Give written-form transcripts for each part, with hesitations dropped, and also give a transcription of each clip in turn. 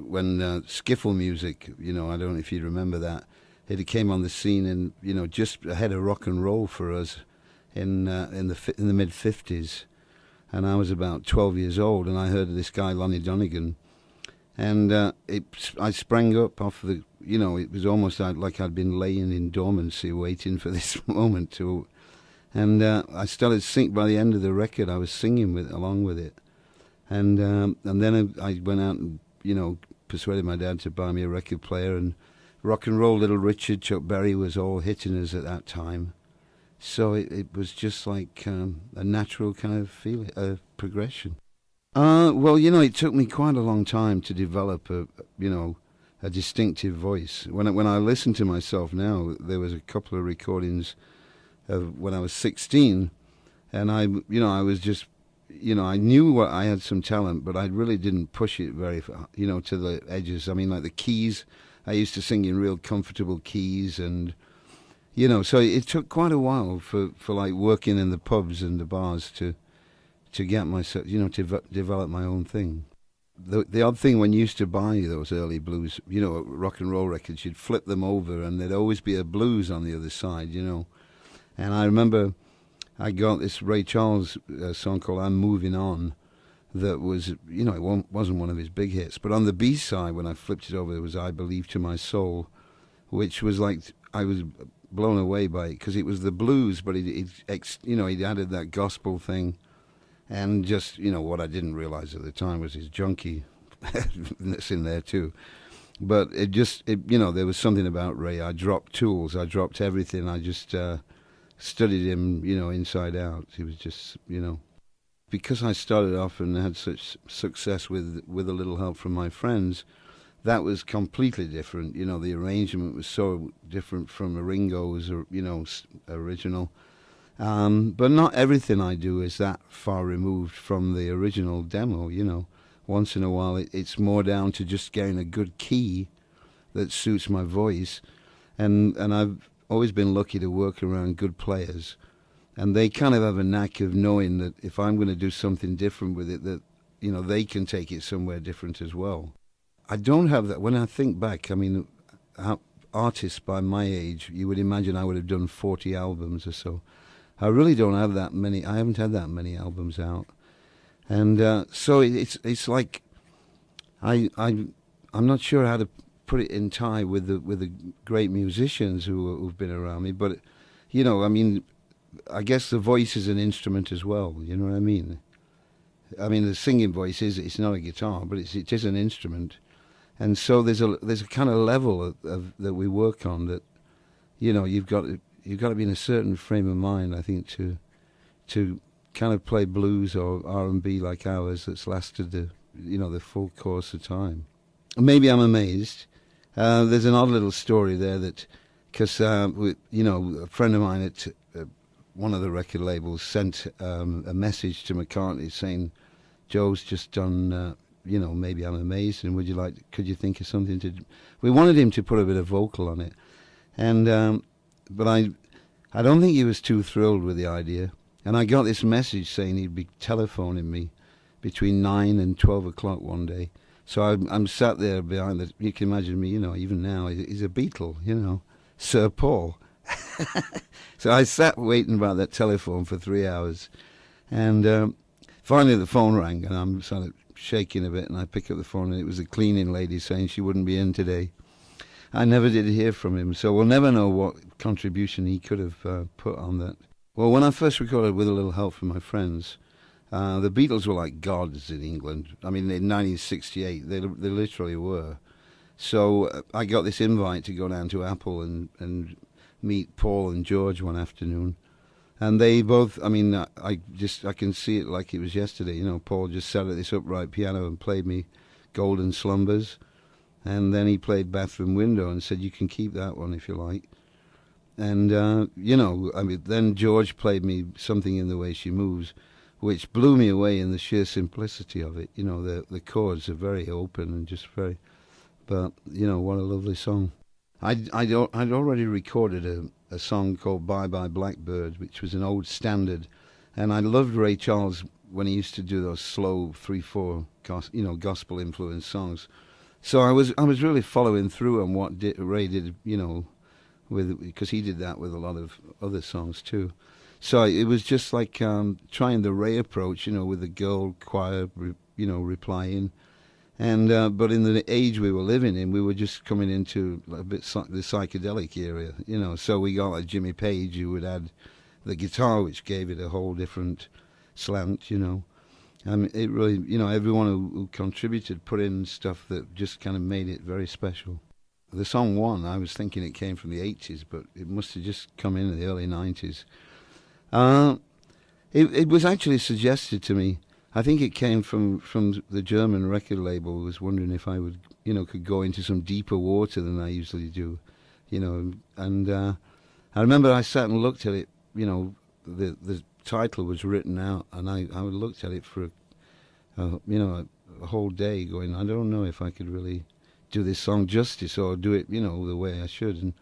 when skiffle music, I don't know if you remember that. It came on the scene and just ahead of rock and roll for us in the mid '50s, and I was about 12 years old, and I heard of this guy Lonnie Donegan, and I sprang up off the, it was almost like I'd been laying in dormancy waiting for this moment to, and I started sing. By the end of the record, I was singing along with it, and then I went out and persuaded my dad to buy me a record player, and rock and roll, Little Richard, Chuck Berry was all hitting us at that time. So it was just like a natural kind of feeling, progression. Well, it took me quite a long time to develop a distinctive voice. When I listen to myself now, there was a couple of recordings of when I was 16, and I was just, I knew I had some talent, but I really didn't push it very far, to the edges. I mean, like the keys, I used to sing in real comfortable keys, and so it took quite a while for like working in the pubs and the bars to get myself, to develop my own thing. The odd thing when you used to buy those early blues, rock and roll records, you'd flip them over and there'd always be a blues on the other side, And I remember I got this Ray Charles song called I'm Moving On that was, it wasn't one of his big hits. But on the B side, when I flipped it over, it was I Believe to My Soul, which was like, I was blown away by it because it was the blues, but he'd added that gospel thing, and just what I didn't realize at the time was his junkie that's in there too. But there was something about Ray. I dropped tools, I dropped everything. I just studied him, inside out. He was just, because I started off and had such success with a little help from my friends. That was completely different. The arrangement was so different from a Ringo's, original. But not everything I do is that far removed from the original demo, Once in a while, it's more down to just getting a good key that suits my voice. And I've always been lucky to work around good players. And they kind of have a knack of knowing that if I'm going to do something different with it, that, they can take it somewhere different as well. I don't have that. When I think back, I mean, artists by my age, you would imagine I would have done 40 albums or so. I really don't have that many. I haven't had that many albums out. And so it's like, I'm not sure how to put it in tie with the great musicians who've been around me. But, I mean, I guess the voice is an instrument as well. You know what I mean? I mean, the singing voice it's not a guitar, but it is an instrument. And so there's a kind of level of that we work on that, you've got to be in a certain frame of mind, I think, to kind of play blues or R&B like ours that's lasted the full course of time. Maybe I'm amazed. There's an odd little story there that, because a friend of mine at one of the record labels sent a message to McCartney saying, "Joe's just done." Maybe I'm amazed, and could you think of something to do? We wanted him to put a bit of vocal on it, and but I don't think he was too thrilled with the idea. And I got this message saying he'd be telephoning me between 9 and 12 o'clock one day. So I'm sat there behind the, you can imagine me, even now, he's a Beatle, Sir Paul. So I sat waiting by that telephone for 3 hours, and finally the phone rang, and I'm sort of shaking a bit, and I pick up the phone, and it was a cleaning lady saying she wouldn't be in today. I never did hear from him, so we'll never know what contribution he could have put on that. Well, when I first recorded with a little help from my friends, the Beatles were like gods in England. I mean, in 1968, they literally were. So I got this invite to go down to Apple and meet Paul and George one afternoon. And they both, I mean, I can see it like it was yesterday. Paul just sat at this upright piano and played me Golden Slumbers. And then he played Bathroom Window and said, "You can keep that one if you like." And, then George played me Something in the Way She Moves, which blew me away in the sheer simplicity of it. The chords are very open and just very, but, what a lovely song. I'd already recorded a song called Bye Bye Blackbird, which was an old standard, and I loved Ray Charles when he used to do those slow 3/4 gospel influenced songs. So I was really following through on what Ray did, with because he did that with a lot of other songs too. So it was just like trying the Ray approach, with the girl choir, replying. And but in the age we were living in, we were just coming into a bit the psychedelic area, So we got like Jimmy Page, who would add the guitar, which gave it a whole different slant. It really, everyone who contributed put in stuff that just kind of made it very special. The song One, I was thinking it came from the 80s, but it must have just come in the early 90s. Uh, it was actually suggested to me. I think it came from the German record label. Was wondering if I would, could go into some deeper water than I usually do, And I remember I sat and looked at it. The title was written out, and I looked at it for a whole day, going, I don't know if I could really do this song justice or do it, the way I should.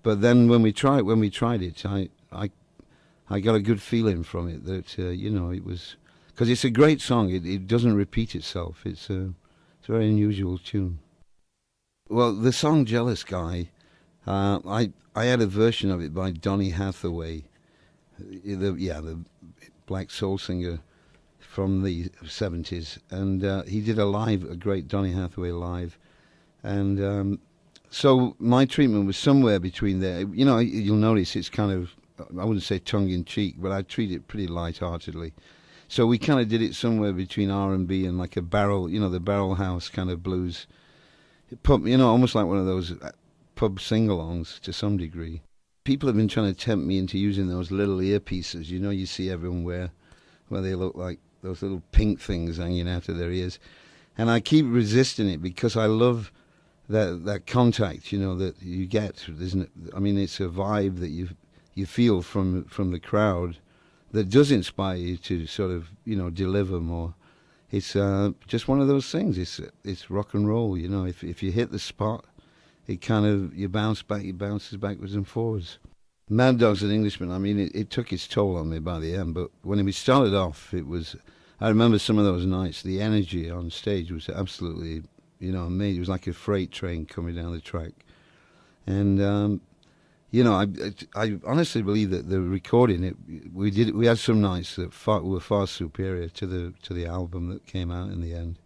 But then when we tried it, I got a good feeling from it that it was, because it's a great song. It doesn't repeat itself. It's a very unusual tune. Well, the song "Jealous Guy," I had a version of it by Donny Hathaway, the black soul singer from the 70s, and he did a great Donny Hathaway live, and so my treatment was somewhere between there. You'll notice it's kind of, I wouldn't say tongue-in-cheek, but I treat it pretty light-heartedly. So we kind of did it somewhere between R&B and like a barrel, the barrel house kind of blues, pub, almost like one of those pub sing-alongs to some degree. People have been trying to tempt me into using those little earpieces, you see everyone wear, where they look like those little pink things hanging out of their ears. And I keep resisting it because I love that contact, that you get, isn't it? I mean, it's a vibe that you feel from the crowd that does inspire you to sort of, deliver more. It's just one of those things. It's rock and roll, If you hit the spot, it kind of, you bounces backwards and forwards. Mad Dog's an Englishman. I mean, it took its toll on me by the end, but when we started off, I remember some of those nights, the energy on stage was absolutely, amazing. It was like a freight train coming down the track. And, I honestly believe that the recording, we had some nights that were far superior to the album that came out in the end.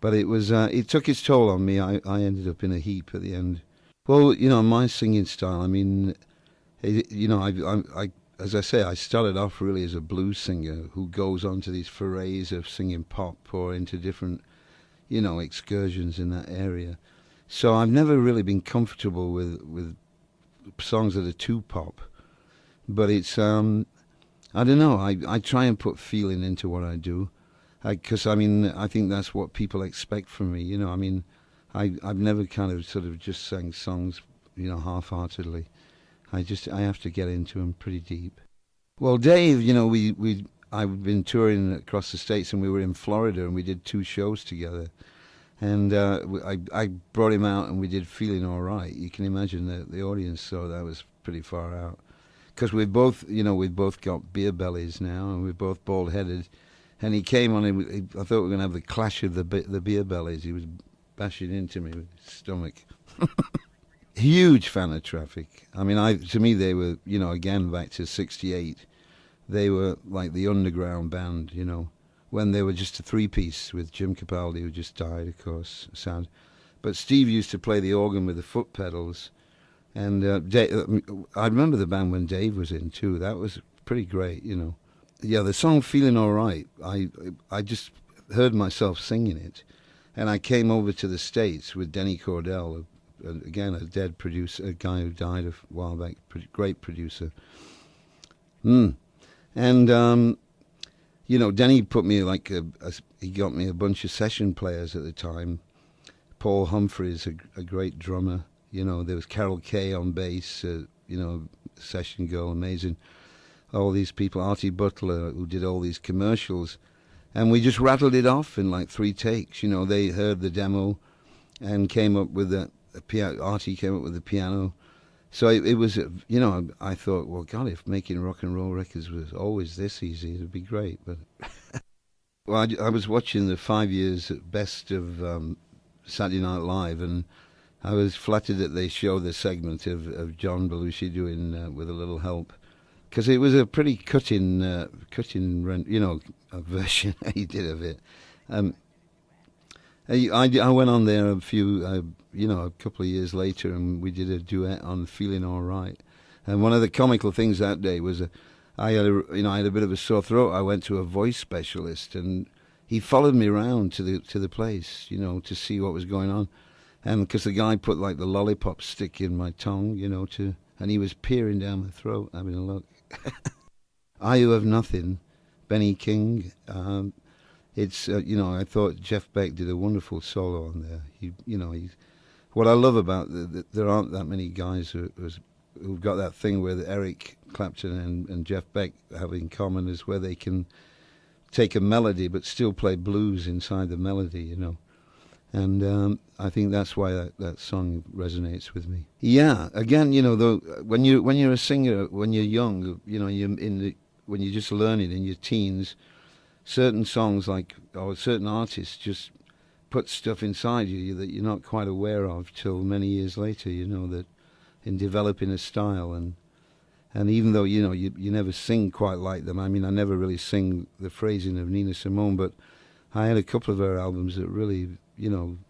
But it took its toll on me. I ended up in a heap at the end. Well, my singing style, I mean, I as I say, I started off really as a blues singer who goes on to these forays of singing pop or into different, excursions in that area. So I've never really been comfortable with songs that are too pop. But it's, I don't know, I try and put feeling into what I do. Because, I think that's what people expect from me, I mean, I've never kind of sort of just sang songs, half-heartedly. I have to get into them pretty deep. Well, Dave, I've been touring across the States, and we were in Florida, and we did 2 shows together. And I brought him out, and we did Feeling All Right. You can imagine the audience, so that was pretty far out. Because we've both got beer bellies now, and we're both bald-headed. And he came on, and I thought we were going to have the clash of the beer bellies. He was bashing into me with his stomach. Huge fan of Traffic. I mean, to me, they were, again, back to 68, they were like the underground band, when they were just a 3-piece with Jim Capaldi, who just died, of course, sad. But Steve used to play the organ with the foot pedals. And I remember the band when Dave was in, too. That was pretty great, Yeah, the song Feeling All Right, I just heard myself singing it. And I came over to the States with Denny Cordell, again, a dead producer, a guy who died a while back, great producer. And, Denny put me he got me a bunch of session players at the time. Paul Humphreys, a great drummer. There was Carol Kay on bass, session girl, amazing. All these people, Artie Butler, who did all these commercials. And we just rattled it off in like 3 takes. They heard the demo and came up with a piano. Artie came up with the piano. So it was, I thought, well, God, if making rock and roll records was always this easy, it'd be great. But well, I was watching the 5 years best of Saturday Night Live, and I was flattered that they showed the segment of John Belushi doing With a Little Help, because it was a pretty cutting, version he did of it. I went on there a couple of years later, and we did a duet on Feeling All Right. And one of the comical things that day was I had a bit of a sore throat. I went to a voice specialist, and he followed me around to the place, to see what was going on. And because the guy put like the lollipop stick in my tongue, and he was peering down my throat, having a look. Are You Have Nothing, Benny King. I thought Jeff Beck did a wonderful solo on there. What I love about there aren't that many guys who've got that thing where Eric Clapton and Jeff Beck have in common, is where they can take a melody but still play blues inside the melody, And I think that's why that song resonates with me. Yeah, again, though, when you're a singer, when you're young, when you're just learning in your teens, certain songs or certain artists just put stuff inside you that you're not quite aware of till many years later, that in developing a style. And even though, you never sing quite like them, I mean, I never really sing the phrasing of Nina Simone, but I had a couple of her albums that really,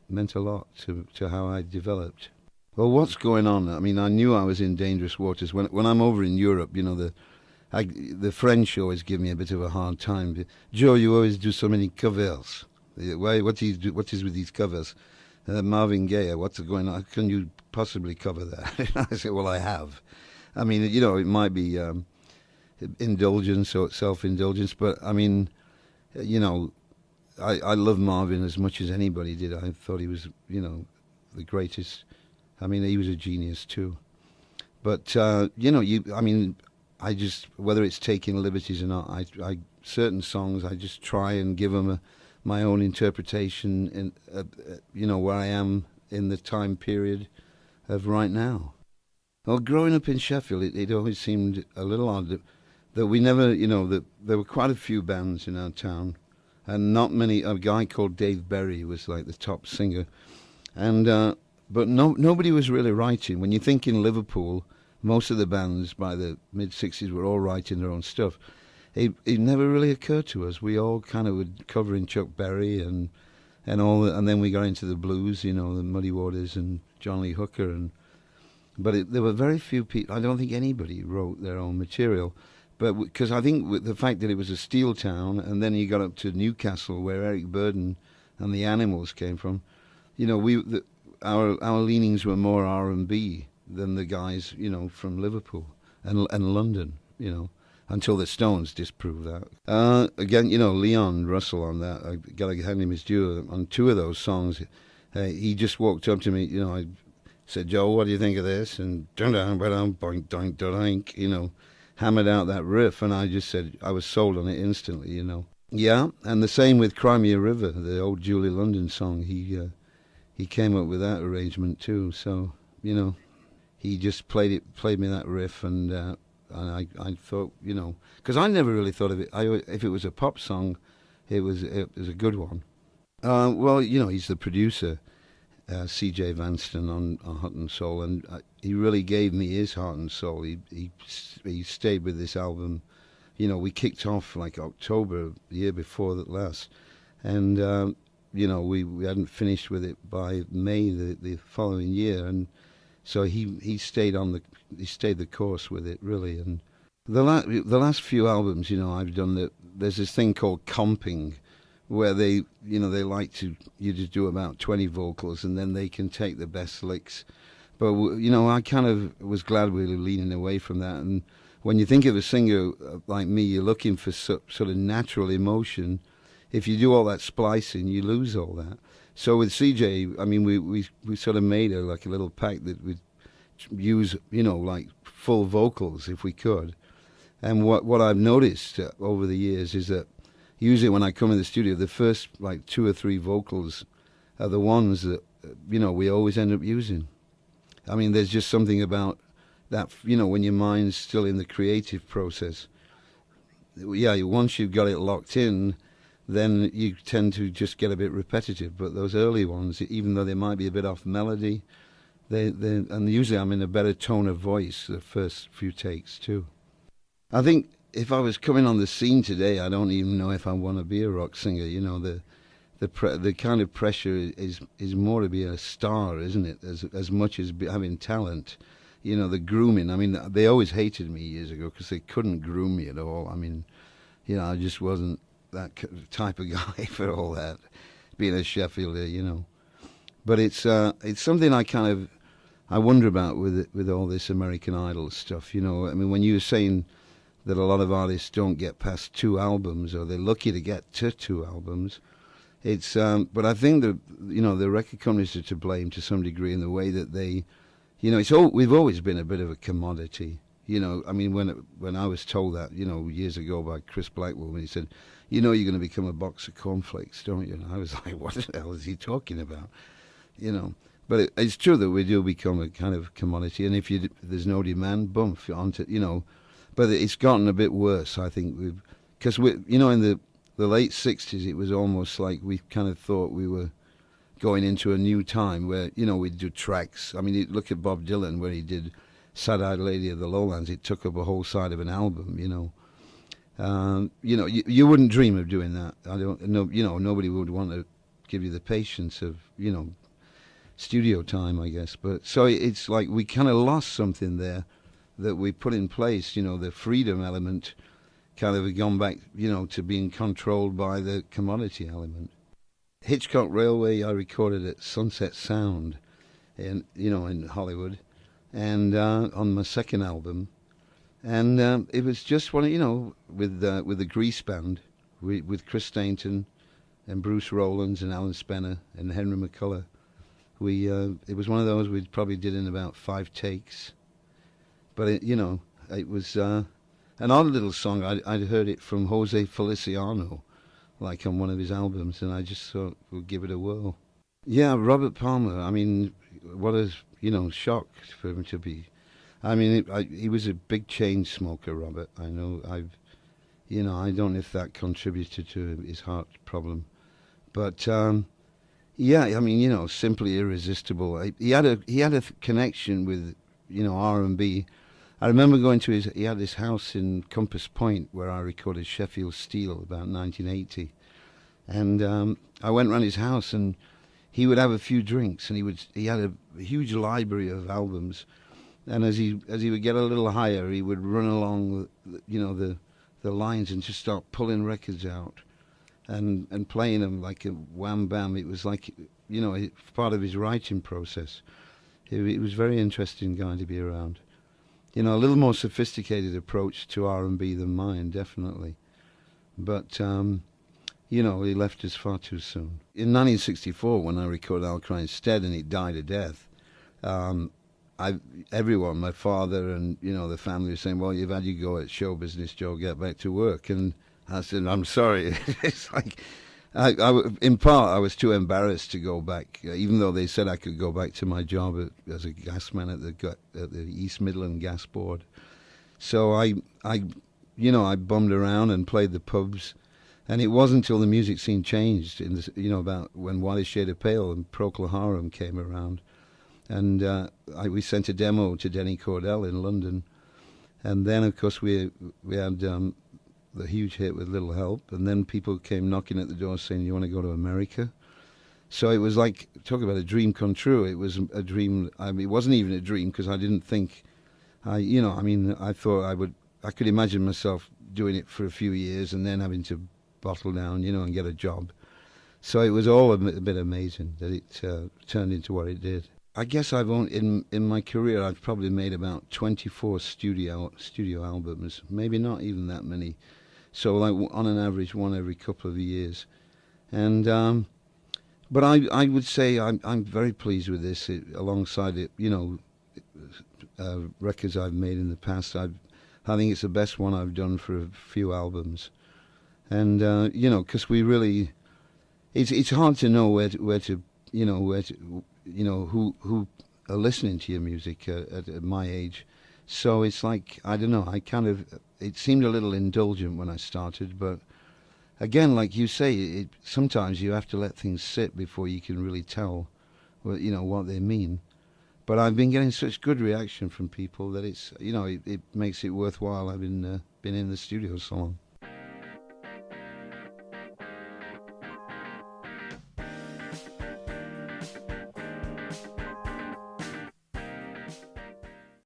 meant a lot to how I developed. Well, what's going on? I mean, I knew I was in dangerous waters. When I'm over in Europe, the French always give me a bit of a hard time. Joe, you always do so many covers. Why? What is with these covers? Marvin Gaye, what's going on? How can you possibly cover that? I said, well, I have. I mean, it might be indulgence or self-indulgence, but I mean, I love Marvin as much as anybody did. I thought he was, the greatest. I mean, he was a genius too. But I just, whether it's taking liberties or not, I certain songs I just try and give them my own interpretation, in where I am in the time period of right now. Well, growing up in Sheffield, it always seemed a little odd that we never, that there were quite a few bands in our town, and not many. A guy called Dave Berry was like the top singer, and but nobody was really writing. When you think in Liverpool, most of the bands by the mid-'60s were all writing their own stuff. It never really occurred to us. We all kind of were covering Chuck Berry and then we got into the blues, the Muddy Waters and John Lee Hooker, but there were very few people. I don't think anybody wrote their own material, but because I think with the fact that it was a steel town, and then you got up to Newcastle where Eric Burdon and the Animals came from, our leanings were more R&B than the guys, from Liverpool and London, until the Stones disproved that. Again, Leon Russell on that, I gotta hand him his due. On two of those songs, he just walked up to me, I said, Joe, what do you think of this? And boink, doink, doink, hammered out that riff, and I just said, I was sold on it instantly, Yeah, and the same with Cry Me a River, the old Julie London song. He came up with that arrangement too, so, he just played me that riff, and I thought, because I never really thought of it. If it was a pop song, it was a good one. Well, he's the producer, C.J. Vanston on Heart and Soul, and he really gave me his heart and soul. He stayed with this album. We kicked off like October the year before that last, and we hadn't finished with it by May the following year, and so he stayed the course with it, really. And the last few albums, I've done there's this thing called comping, where they like you to do about 20 vocals, and then they can take the best licks. But I kind of was glad we were leaning away from that. And when you think of a singer like me, you're looking for sort of natural emotion. If you do all that splicing, you lose all that. So with CJ, I mean, we sort of made a little pact that we'd use, like full vocals if we could. And what I've noticed over the years is that usually when I come in the studio, the first like 2 or 3 vocals are the ones that, we always end up using. I mean, there's just something about that, when your mind's still in the creative process. Yeah, once you've got it locked in, then you tend to just get a bit repetitive. But those early ones, even though they might be a bit off melody, and usually I'm in a better tone of voice the first few takes too. I think if I was coming on the scene today, I don't even know if I want to be a rock singer. You know, the kind of pressure is more to be a star, isn't it? As much as having talent. You know, the grooming. I mean, they always hated me years ago because they couldn't groom me at all. I mean, you know, I just wasn't that type of guy for all that, being a Sheffielder, you know. But it's something I wonder about with all this American Idol stuff. You know, I mean, when you were saying that a lot of artists don't get past 2 albums, or they're lucky to get to 2 albums. It's but I think that, you know, the record companies are to blame to some degree in the way that they, you know, we've always been a bit of a commodity. You know, I mean, when I was told that, you know, years ago by Chris Blackwell, when he said, you know, you're going to become a box of cornflakes, don't you? And I was like, what the hell is he talking about? You know, but it's true that we do become a kind of commodity, and if there's no demand, bump onto, you know. But it's gotten a bit worse, I think, because you know, in the late '60s, it was almost like we kind of thought we were going into a new time where, you know, we'd do tracks. I mean, look at Bob Dylan when he did "Sad-Eyed Lady of the Lowlands." It took up a whole side of an album, you know. You know, you wouldn't dream of doing that. I don't know. You know, nobody would want to give you the patience of, you know, studio time, I guess. But so it's like we kind of lost something there that we put in place. You know, the freedom element kind of gone back, you know, to being controlled by the commodity element. Hitchcock Railway, I recorded at Sunset Sound, in Hollywood, and on my second album. And it was just one, you know, with the Grease Band, with Chris Stainton and Bruce Rowlands and Alan Spencer and Henry McCullough. It was one of those we probably did in about 5 takes. But it was an odd little song. I'd heard it from Jose Feliciano, like on one of his albums, and I just thought we'll give it a whirl. Yeah, Robert Palmer. I mean, what a shock for him to be. I mean, he was a big chain smoker, Robert. I know. I don't know if that contributed to his heart problem, but yeah, I mean, simply irresistible. He had a connection with R&B. I remember going to he had this house in Compass Point where I recorded Sheffield Steel about 1980, and I went round his house and he would have a few drinks and he had a huge library of albums. And as he would get a little higher, he would run along, the lines and just start pulling records out, and playing them like a wham bam. It was like, part of his writing process. It was a very interesting guy to be around. A little more sophisticated approach to R&B than mine, definitely. But he left us far too soon. In 1964, when I recorded "I'll Cry Instead" and he died a death. Everyone, my father and the family, were saying, "Well, you've had your go at show business, Joe. Get back to work." And I said, "I'm sorry." It's like, in part, I was too embarrassed to go back, even though they said I could go back to my job as a gasman at the East Midland Gas Board. So I bummed around and played the pubs, and it wasn't until the music scene changed about when White Shade of Pale and Procol Harum came around. And we sent a demo to Denny Cordell in London, and then of course we had the huge hit with Little Help, and then people came knocking at the door saying, "You want to go to America?" So it was like, talk about a dream come true. It was a dream. I mean, it wasn't even a dream because I didn't think, I thought I could imagine myself doing it for a few years and then having to bottle down, and get a job. So it was all a bit amazing that it turned into what it did. I guess I've only in my career I've probably made about 24 studio albums, maybe not even that many. So like on an average, one every couple of years, and but I would say I'm very pleased with this. Alongside it, records I've made in the past, I think it's the best one I've done for a few albums, and because we really, it's hard to know where to who are listening to your music at my age. So it's like, I don't know, it seemed a little indulgent when I started, but again, like you say, sometimes you have to let things sit before you can really tell, what they mean. But I've been getting such good reaction from people that it makes it worthwhile. I've been in the studio so long.